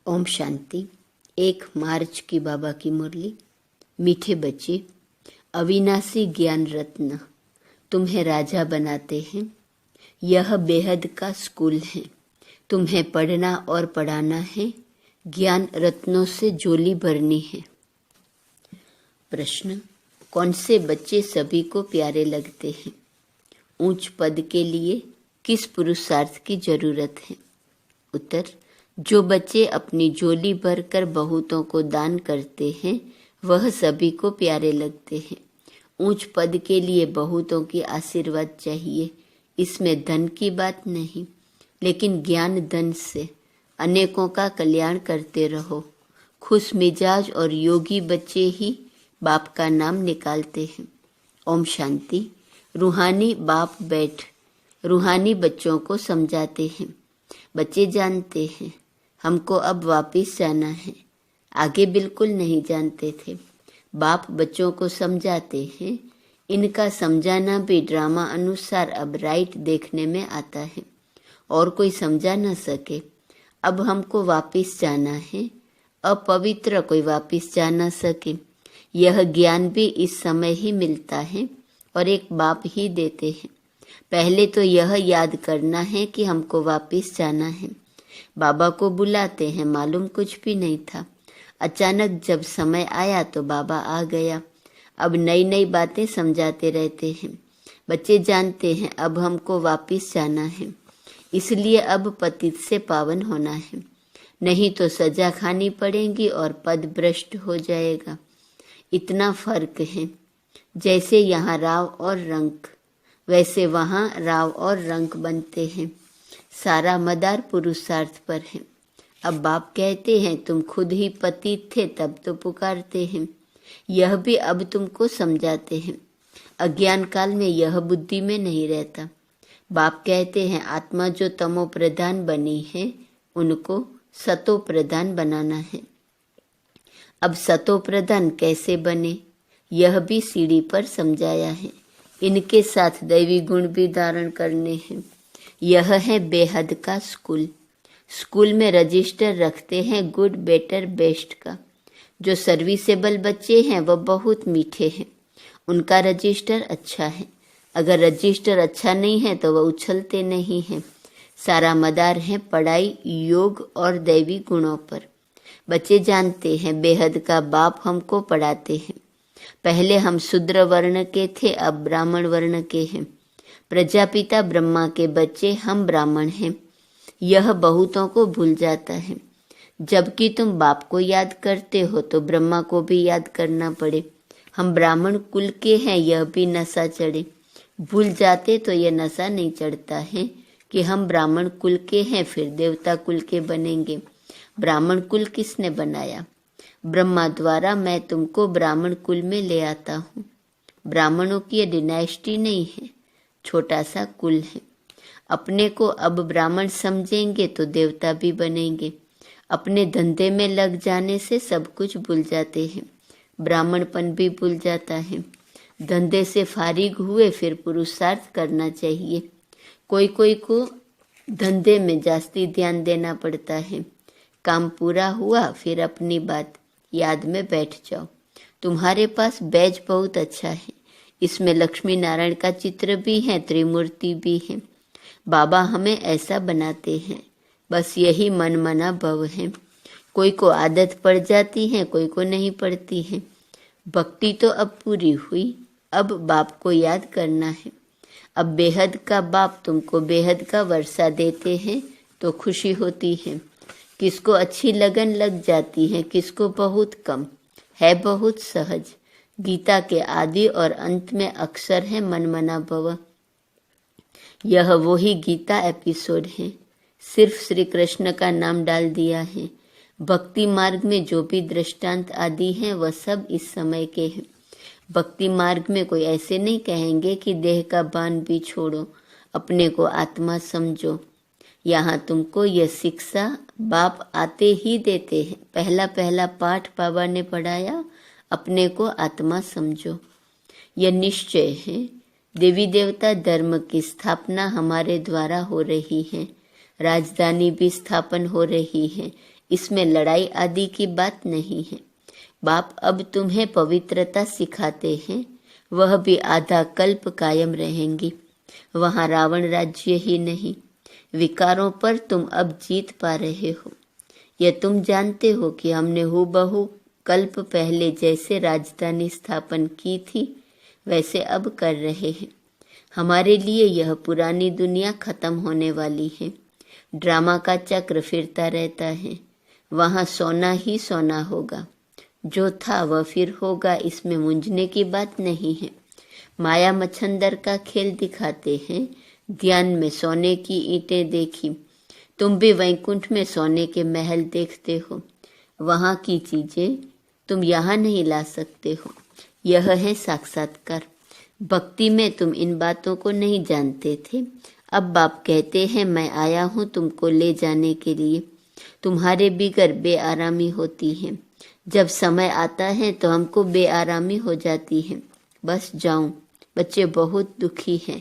ओम शांति। 1 मार्च की बाबा की मुरली। मीठे बच्चे, अविनाशी ज्ञान रत्न तुम्हें राजा बनाते हैं। यह बेहद का स्कूल है। तुम्हें पढ़ना और पढ़ाना है। ज्ञान रत्नों से झोली भरनी है। प्रश्न, कौन से बच्चे सभी को प्यारे लगते हैं? ऊंच पद के लिए किस पुरुषार्थ की जरूरत है? उत्तर, जो बच्चे अपनी झोली भरकर बहुतों को दान करते हैं वह सभी को प्यारे लगते हैं। ऊंच पद के लिए बहुतों की आशीर्वाद चाहिए। इसमें धन की बात नहीं, लेकिन ज्ञान धन से अनेकों का कल्याण करते रहो। खुश मिजाज और योगी बच्चे ही बाप का नाम निकालते हैं। ओम शांति। रूहानी बाप बैठ रूहानी बच्चों को समझाते हैं। बच्चे जानते हैं हमको अब वापिस जाना है। आगे बिल्कुल नहीं जानते थे। बाप बच्चों को समझाते हैं। इनका समझाना भी ड्रामा अनुसार अब राइट देखने में आता है और कोई समझा न सके। अब हमको वापिस जाना है। अपवित्र कोई वापिस जा न सके। यह ज्ञान भी इस समय ही मिलता है और एक बाप ही देते हैं। पहले तो यह याद करना है कि हमको वापिस जाना है। बाबा को बुलाते हैं, मालूम कुछ भी नहीं था। अचानक जब समय आया तो बाबा आ गया। अब नई नई बातें समझाते रहते हैं। बच्चे जानते हैं अब हमको वापिस जाना है, इसलिए अब पतित से पावन होना है, नहीं तो सजा खानी पड़ेगी और पद भ्रष्ट हो जाएगा। इतना फर्क है। जैसे यहाँ राव और रंक, वैसे वहाँ राव और रंक बनते हैं। सारा मदार पुरुषार्थ पर है। अब बाप कहते हैं तुम खुद ही पतित थे तब तो पुकारते हैं। यह भी अब तुमको समझाते हैं। अज्ञान काल में यह बुद्धि में नहीं रहता। बाप कहते हैं आत्मा जो तमो प्रधान बनी है उनको सतो प्रधान बनाना है। अब सतो प्रधान कैसे बने यह भी सीढ़ी पर समझाया है। इनके साथ दैवी गुण भी धारण करने हैं। यह है बेहद का स्कूल। स्कूल में रजिस्टर रखते हैं गुड, बेटर, बेस्ट का। जो सर्विसेबल बच्चे हैं वह बहुत मीठे हैं। उनका रजिस्टर अच्छा है। अगर रजिस्टर अच्छा नहीं है तो वह उछलते नहीं हैं। सारा मदार है पढ़ाई, योग और दैवी गुणों पर। बच्चे जानते हैं बेहद का बाप हमको पढ़ाते हैं। पहले हम शूद्र वर्ण के थे, अब ब्राह्मण वर्ण के हैं। प्रजापिता ब्रह्मा के बच्चे हम ब्राह्मण हैं। यह बहुतों को भूल जाता है। जबकि तुम बाप को याद करते हो तो ब्रह्मा को भी याद करना पड़े। हम ब्राह्मण कुल के हैं, यह भी नशा चढ़े। भूल जाते तो यह नशा नहीं चढ़ता है कि हम ब्राह्मण कुल के हैं, फिर देवता कुल के बनेंगे। ब्राह्मण कुल किसने बनाया? ब्रह्मा द्वारा। मैं तुमको ब्राह्मण कुल में ले आता हूँ। ब्राह्मणों की यह डिनाइस्टी नहीं है, छोटा सा कुल है। अपने को अब ब्राह्मण समझेंगे तो देवता भी बनेंगे। अपने धंधे में लग जाने से सब कुछ भूल जाते हैं। ब्राह्मणपन भी भूल जाता है। धंधे से फारिग हुए फिर पुरुषार्थ करना चाहिए। कोई कोई को धंधे में जास्ती ध्यान देना पड़ता है। काम पूरा हुआ फिर अपनी बात याद में बैठ जाओ। तुम्हारे पास बैज बहुत अच्छा है। इसमें लक्ष्मी नारायण का चित्र भी है, त्रिमूर्ति भी है। बाबा हमें ऐसा बनाते हैं। बस यही मन मना भव है। कोई को आदत पड़ जाती है, कोई को नहीं पड़ती है। भक्ति तो अब पूरी हुई। अब बाप को याद करना है। अब बेहद का बाप तुमको बेहद का वर्षा देते हैं तो खुशी होती है। किसको अच्छी लगन लग जाती है, किसको बहुत कम है। बहुत सहज। गीता के आदि और अंत में अक्षर है मन मना भव। यह वही गीता एपिसोड है। सिर्फ श्री कृष्ण का नाम डाल दिया है। भक्ति मार्ग में जो भी दृष्टांत आदि हैं वह सब इस समय के हैं। भक्ति मार्ग में कोई ऐसे नहीं कहेंगे कि देह का भान भी छोड़ो, अपने को आत्मा समझो। यहाँ तुमको यह शिक्षा बाप आते ही देते हैं। पहला पहला पाठ बाबा ने पढ़ाया, अपने को आत्मा समझो। यह निश्चय है। देवी देवता धर्म की स्थापना हमारे द्वारा हो रही है। राजधानी भी स्थापन हो रही है। इसमें लड़ाई आदि की बात नहीं है। बाप अब तुम्हें पवित्रता सिखाते हैं, वह भी आधा कल्प कायम रहेंगी। वहाँ रावण राज्य ही नहीं, विकारों पर तुम अब जीत पा रहे हो। यह तुम जानते हो कि हमने हूबहू कल्प पहले जैसे राजधानी स्थापन की थी वैसे अब कर रहे हैं। हमारे लिए यह पुरानी दुनिया खत्म होने वाली है। ड्रामा का चक्र फिरता रहता है, वहाँ सोना ही सोना होगा। जो था वह फिर होगा, इसमें मूंझने की बात नहीं है। माया मच्छंदर का खेल दिखाते हैं। ध्यान में सोने की ईंटें देखी, तुम भी वैकुंठ में सोने के महल देखते हो। वहाँ की चीजें तुम यहाँ नहीं ला सकते हो। यह है साक्षात्कार। भक्ति में तुम इन बातों को नहीं जानते थे। अब बाप कहते हैं मैं आया हूँ तुमको ले जाने के लिए। तुम्हारे बिगर बेआरामी होती है। जब समय आता है तो हमको बेआरामी हो जाती है। बस जाऊं। बच्चे बहुत दुखी हैं,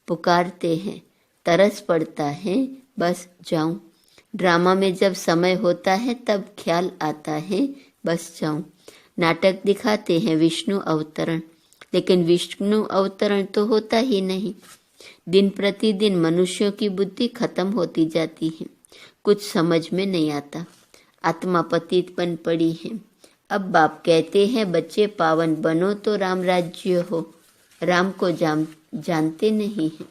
पुकारते हैं, तरस पड़ता है, बस जाऊं। ड्रामा में जब समय होता है तब ख्याल आता है, बस जाऊं। नाटक दिखाते हैं विष्णु अवतरण, लेकिन विष्णु अवतरण तो होता ही नहीं। दिन प्रतिदिन मनुष्यों की बुद्धि खत्म होती जाती है, कुछ समझ में नहीं आता। आत्मा पतित बन पड़ी है। अब बाप कहते हैं बच्चे पावन बनो तो राम राज्य हो। राम को जानते नहीं हैं।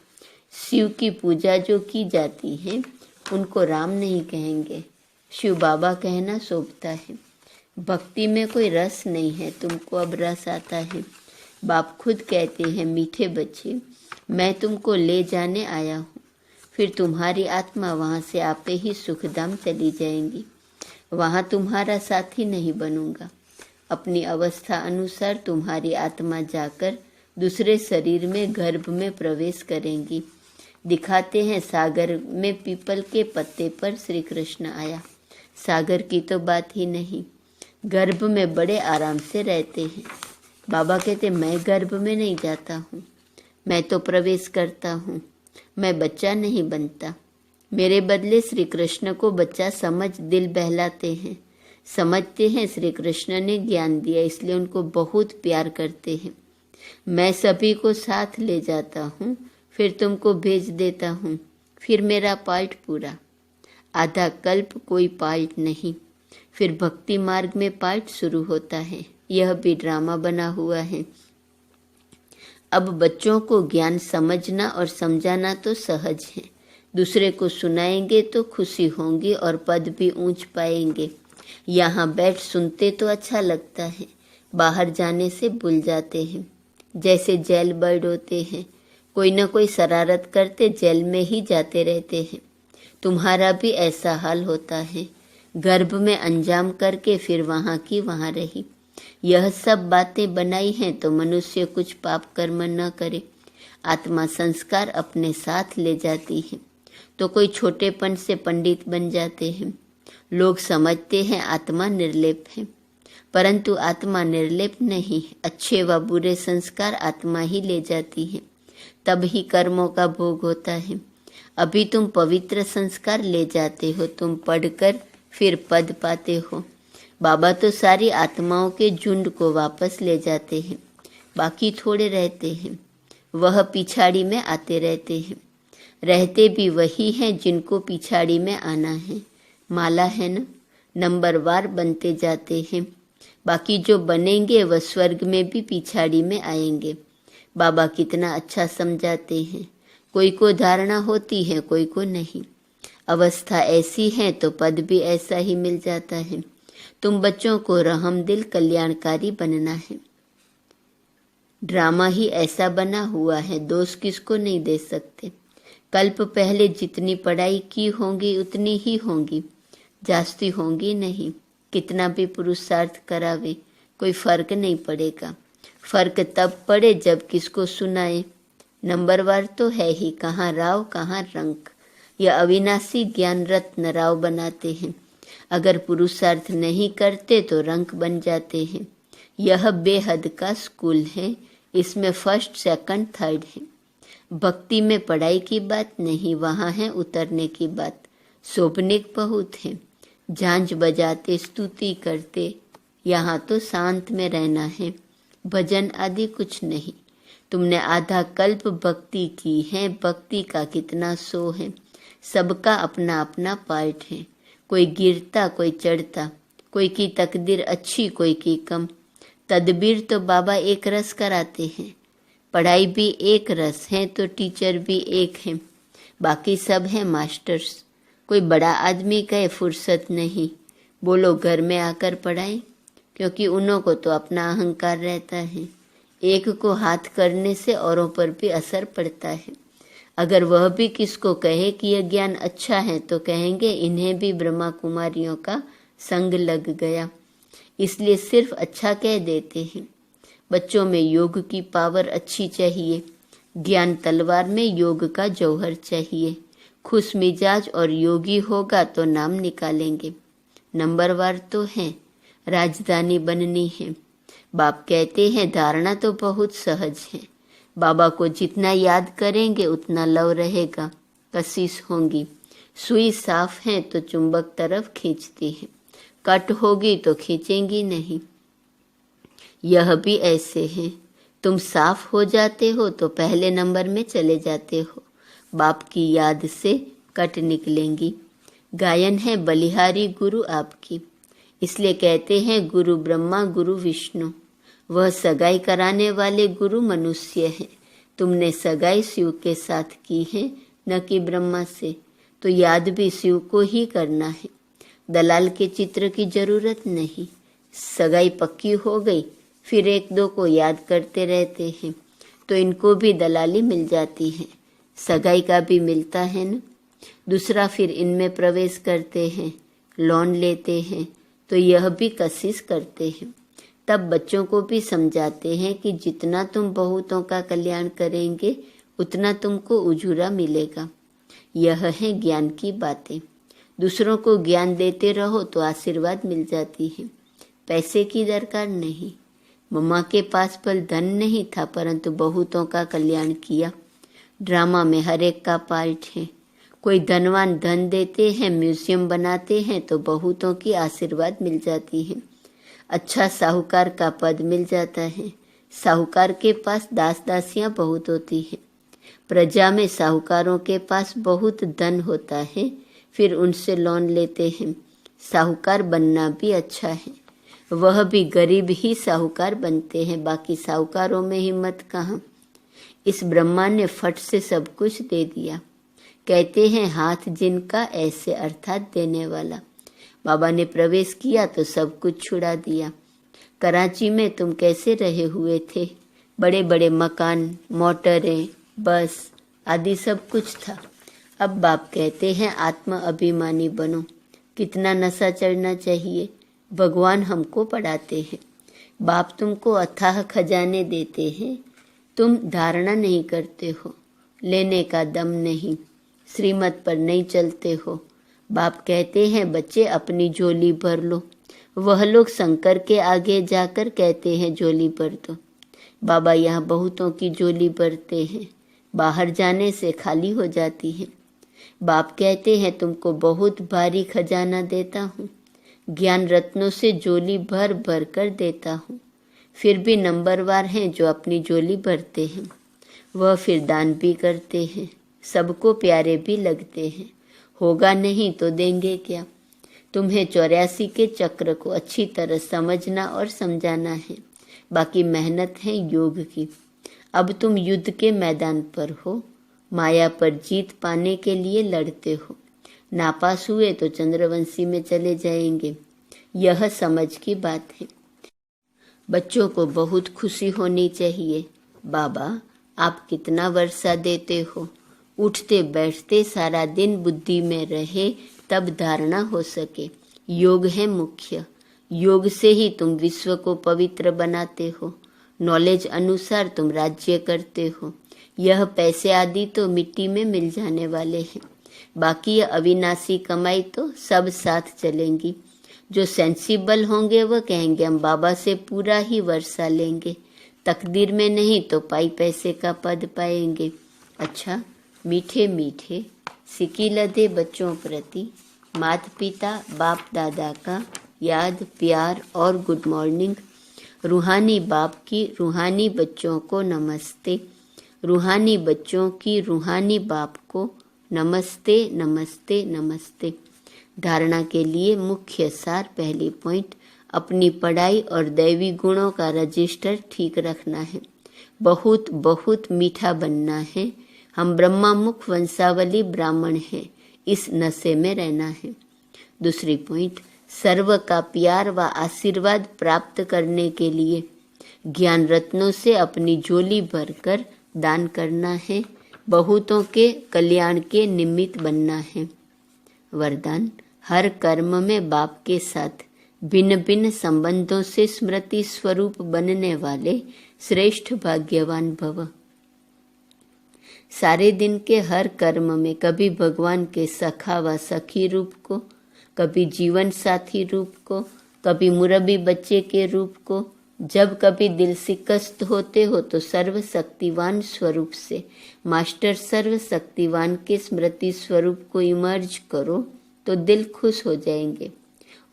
शिव की पूजा जो की जाती है उनको राम नहीं कहेंगे, शिव बाबा कहना शोभता है। भक्ति में कोई रस नहीं है, तुमको अब रस आता है। बाप खुद कहते हैं मीठे बच्चे मैं तुमको ले जाने आया हूँ, फिर तुम्हारी आत्मा वहाँ से आपे ही सुखधाम चली जाएंगी। वहाँ तुम्हारा साथी नहीं बनूंगा। अपनी अवस्था अनुसार तुम्हारी आत्मा जाकर दूसरे शरीर में गर्भ में प्रवेश करेंगी। दिखाते हैं सागर में पीपल के पत्ते पर श्री कृष्ण आया। सागर की तो बात ही नहीं, गर्भ में बड़े आराम से रहते हैं। बाबा कहते मैं गर्भ में नहीं जाता हूँ, मैं तो प्रवेश करता हूँ, मैं बच्चा नहीं बनता। मेरे बदले श्री कृष्ण को बच्चा समझ दिल बहलाते हैं। समझते हैं श्री कृष्ण ने ज्ञान दिया इसलिए उनको बहुत प्यार करते हैं। मैं सभी को साथ ले जाता हूँ, फिर तुमको भेज देता हूँ, फिर मेरा पार्ट पूरा। आधा कल्प कोई पार्ट नहीं, फिर भक्ति मार्ग में पार्ट शुरू होता है। यह भी ड्रामा बना हुआ है। अब बच्चों को ज्ञान समझना और समझाना तो सहज है। दूसरे को सुनाएंगे तो खुशी होंगी और पद भी ऊंच पाएंगे। यहाँ बैठ सुनते तो अच्छा लगता है, बाहर जाने से भूल जाते हैं। जैसे जेल बर्ड होते हैं, कोई न कोई शरारत करते जेल में ही जाते रहते हैं। तुम्हारा भी ऐसा हाल होता है। गर्भ में अंजाम करके फिर वहाँ की वहाँ रही। यह सब बातें बनाई हैं तो मनुष्य कुछ पाप कर्म न करे। आत्मा संस्कार अपने साथ ले जाती है तो कोई छोटेपन से पंडित बन जाते हैं। लोग समझते हैं आत्मा निर्लेप है, परंतु आत्मा निर्लेप नहीं है। अच्छे व बुरे संस्कार आत्मा ही ले जाती है, तब ही कर्मों का भोग होता है। अभी तुम पवित्र संस्कार ले जाते हो, तुम पढ़कर फिर पद पाते हो। बाबा तो सारी आत्माओं के झुंड को वापस ले जाते हैं, बाकी थोड़े रहते हैं। वह पिछाड़ी में आते रहते हैं। रहते भी वही हैं जिनको पिछाड़ी में आना है। माला है न, नंबरवार बनते जाते हैं। बाकी जो बनेंगे वह स्वर्ग में भी पिछाड़ी में आएंगे। बाबा कितना अच्छा समझाते हैं। कोई को धारणा होती है, कोई को नहीं। अवस्था ऐसी है तो पद भी ऐसा ही मिल जाता है। तुम बच्चों को रहमदिल कल्याणकारी बनना है। ड्रामा ही ऐसा बना हुआ है, दोष किसको नहीं दे सकते। कल्प पहले जितनी पढ़ाई की होंगी उतनी ही होंगी, जास्ती होंगी नहीं। कितना भी पुरुषार्थ करावे कोई फर्क नहीं पड़ेगा। फर्क तब पड़े जब किसको सुनाए। नंबरवार तो है ही, कहाँ राव कहाँ रंक। यह अविनाशी ज्ञान रत्न राव बनाते हैं। अगर पुरुषार्थ नहीं करते तो रंक बन जाते हैं। यह बेहद का स्कूल है, इसमें फर्स्ट सेकंड थर्ड है। भक्ति में पढ़ाई की बात नहीं, वहाँ है उतरने की बात। शोभनिक बहुत है। झांझ बजाते स्तुति करते, यहाँ तो शांत में रहना है, भजन आदि कुछ नहीं। तुमने आधा कल्प भक्ति की है, भक्ति का कितना सो है, सबका अपना अपना पार्ट है, कोई गिरता कोई चढ़ता, कोई की तकदीर अच्छी कोई की कम। तदबीर तो बाबा एक रस कराते हैं, पढ़ाई भी एक रस है तो टीचर भी एक है, बाकी सब है मास्टर्स। कोई बड़ा आदमी कहे फुर्सत नहीं, बोलो घर में आकर पढ़ाए, क्योंकि उन्हों को तो अपना अहंकार रहता है। एक को हाथ करने से औरों पर भी असर पड़ता है। अगर वह भी किसको कहे कि यह ज्ञान अच्छा है तो कहेंगे इन्हें भी ब्रह्मा कुमारियों का संग लग गया, इसलिए सिर्फ अच्छा कह देते हैं। बच्चों में योग की पावर अच्छी चाहिए, ज्ञान तलवार में योग का जौहर चाहिए। खुश मिजाज और योगी होगा तो नाम निकालेंगे। नंबरवार तो है, राजधानी बननी है। बाप कहते हैं धारणा तो बहुत सहज है, बाबा को जितना याद करेंगे उतना लव रहेगा, कशिश होंगी। सुई साफ है तो चुंबक तरफ खींचती है, कट होगी तो खींचेंगी नहीं। यह भी ऐसे है, तुम साफ हो जाते हो तो पहले नंबर में चले जाते हो, बाप की याद से कट निकलेंगी। गायन है बलिहारी गुरु आपकी, इसलिए कहते हैं गुरु ब्रह्मा गुरु विष्णु। वह सगाई कराने वाले गुरु मनुष्य है, तुमने सगाई शिव के साथ की है न कि ब्रह्मा से, तो याद भी शिव को ही करना है। दलाल के चित्र की जरूरत नहीं, सगाई पक्की हो गई फिर एक दो को याद करते रहते हैं तो इनको भी दलाली मिल जाती है, सगाई का भी मिलता है न। दूसरा फिर इनमें प्रवेश करते हैं, लोन लेते हैं तो यह भी कशिश करते हैं। तब बच्चों को भी समझाते हैं कि जितना तुम बहुतों का कल्याण करेंगे उतना तुमको उजूरा मिलेगा। यह है ज्ञान की बातें। दूसरों को ज्ञान देते रहो तो आशीर्वाद मिल जाती है, पैसे की दरकार नहीं। मम्मा के पास पल धन नहीं था परंतु बहुतों का कल्याण किया। ड्रामा में हर एक का पार्ट है, कोई धनवान धन देते हैं, म्यूजियम बनाते हैं तो बहुतों की आशीर्वाद मिल जाती है। अच्छा साहूकार का पद मिल जाता है, साहूकार के पास दास दासियां बहुत होती है। प्रजा में साहूकारों के पास बहुत धन होता है, फिर उनसे लोन लेते हैं। साहूकार बनना भी अच्छा है, वह भी गरीब ही साहूकार बनते हैं, बाकी साहूकारों में हिम्मत कहाँ। इस ब्रह्मा ने फट से सब कुछ दे दिया, कहते हैं हाथ जिनका ऐसे अर्थात देने वाला। बाबा ने प्रवेश किया तो सब कुछ छुड़ा दिया। कराची में तुम कैसे रहे हुए थे, बड़े बड़े मकान, मोटरें, बस आदि सब कुछ था। अब बाप कहते हैं आत्म अभिमानी बनो। कितना नशा चढ़ना चाहिए, भगवान हमको पढ़ाते हैं। बाप तुमको अथाह खजाने देते हैं, तुम धारणा नहीं करते हो, लेने का दम नहीं, श्रीमत पर नहीं चलते हो। बाप कहते हैं बच्चे अपनी झोली भर लो। वह लोग शंकर के आगे जाकर कहते हैं झोली भर दो। बाबा यहाँ बहुतों की झोली भरते हैं, बाहर जाने से खाली हो जाती है। बाप कहते हैं तुमको बहुत भारी खजाना देता हूँ, ज्ञान रत्नों से झोली भर भर कर देता हूँ। फिर भी नंबरवार हैं जो अपनी झोली भरते हैं, वह फिर दान भी करते हैं, सबको प्यारे भी लगते हैं। होगा नहीं तो देंगे क्या। तुम्हें 84 के चक्र को अच्छी तरह समझना और समझाना है, बाकी मेहनत है योग की। अब तुम युद्ध के मैदान पर हो, माया पर जीत पाने के लिए लड़ते हो। नापास हुए तो चंद्रवंशी में चले जाएंगे, यह समझ की बात है। बच्चों को बहुत खुशी होनी चाहिए। बाबा आप कितना वर्षा देते हो, उठते बैठते सारा दिन बुद्धि में रहे तब धारणा हो सके। योग है मुख्य, योग से ही तुम विश्व को पवित्र बनाते हो। नॉलेज अनुसार तुम राज्य करते हो। यह पैसे आदि तो मिट्टी में मिल जाने वाले हैं, बाकी यह अविनाशी कमाई तो सब साथ चलेंगी। जो सेंसिबल होंगे वह कहेंगे हम बाबा से पूरा ही वर्षा लेंगे, तकदीर में नहीं तो पाई पैसे का पद पाएंगे। अच्छा मीठे मीठे सिकी लदे बच्चों प्रति माता पिता बाप दादा का याद प्यार और गुड मॉर्निंग। रूहानी बाप की रूहानी बच्चों को नमस्ते। रूहानी बच्चों की रूहानी बाप को नमस्ते नमस्ते नमस्ते। धारणा के लिए मुख्य सार। पहली पॉइंट, अपनी पढ़ाई और दैवी गुणों का रजिस्टर ठीक रखना है। बहुत बहुत मीठा बनना है। हम ब्रह्मा मुख वंशावली ब्राह्मण हैं, इस नशे में रहना है। दूसरी पॉइंट, सर्व का प्यार व आशीर्वाद प्राप्त करने के लिए ज्ञान रत्नों से अपनी झोली भरकर दान करना है। बहुतों के कल्याण के निमित्त बनना है। वरदान, हर कर्म में बाप के साथ भिन्न भिन्न संबंधों से स्मृति स्वरूप बनने वाले श्रेष्ठ भाग्यवान भव। सारे दिन के हर कर्म में कभी भगवान के सखा व सखी रूप को, कभी जीवन साथी रूप को, कभी मुरब्बी बच्चे के रूप को, जब कभी दिल शिकस्त होते हो तो सर्वशक्तिवान स्वरूप से मास्टर सर्वशक्तिवान के स्मृति स्वरूप को इमर्ज करो तो दिल खुश हो जाएंगे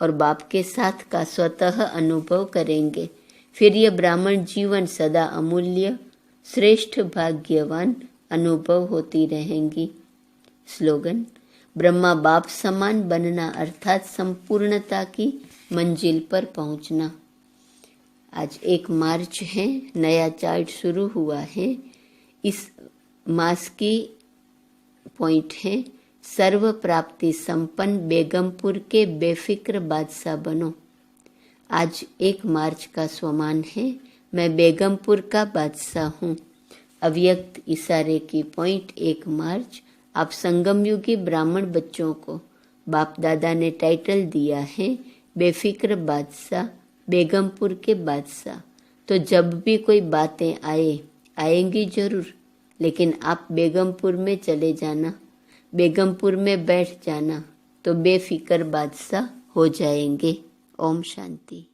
और बाप के साथ का स्वतः अनुभव करेंगे। फिर यह ब्राह्मण जीवन सदा अमूल्य श्रेष्ठ भाग्यवान अनुभव होती रहेंगी। स्लोगन, ब्रह्मा बाप समान बनना अर्थात संपूर्णता की मंजिल पर पहुंचना। आज 1 मार्च है, नया चार्ट शुरू हुआ है। इस मास की पॉइंट है, सर्व प्राप्ति संपन्न बेगमपुर के बेफिक्र बादशाह बनो। आज 1 मार्च का स्वमान है, मैं बेगमपुर का बादशाह हूँ। अव्यक्त इशारे की पॉइंट 1 मार्च। आप संगम युगी ब्राह्मण बच्चों को बाप दादा ने टाइटल दिया है बेफिक्र बादशाह, बेगमपुर के बादशाह। तो जब भी कोई बातें आएंगी जरूर, लेकिन आप बेगमपुर में चले जाना, बेगमपुर में बैठ जाना तो बेफिक्र बादशाह हो जाएंगे। ओम शांति।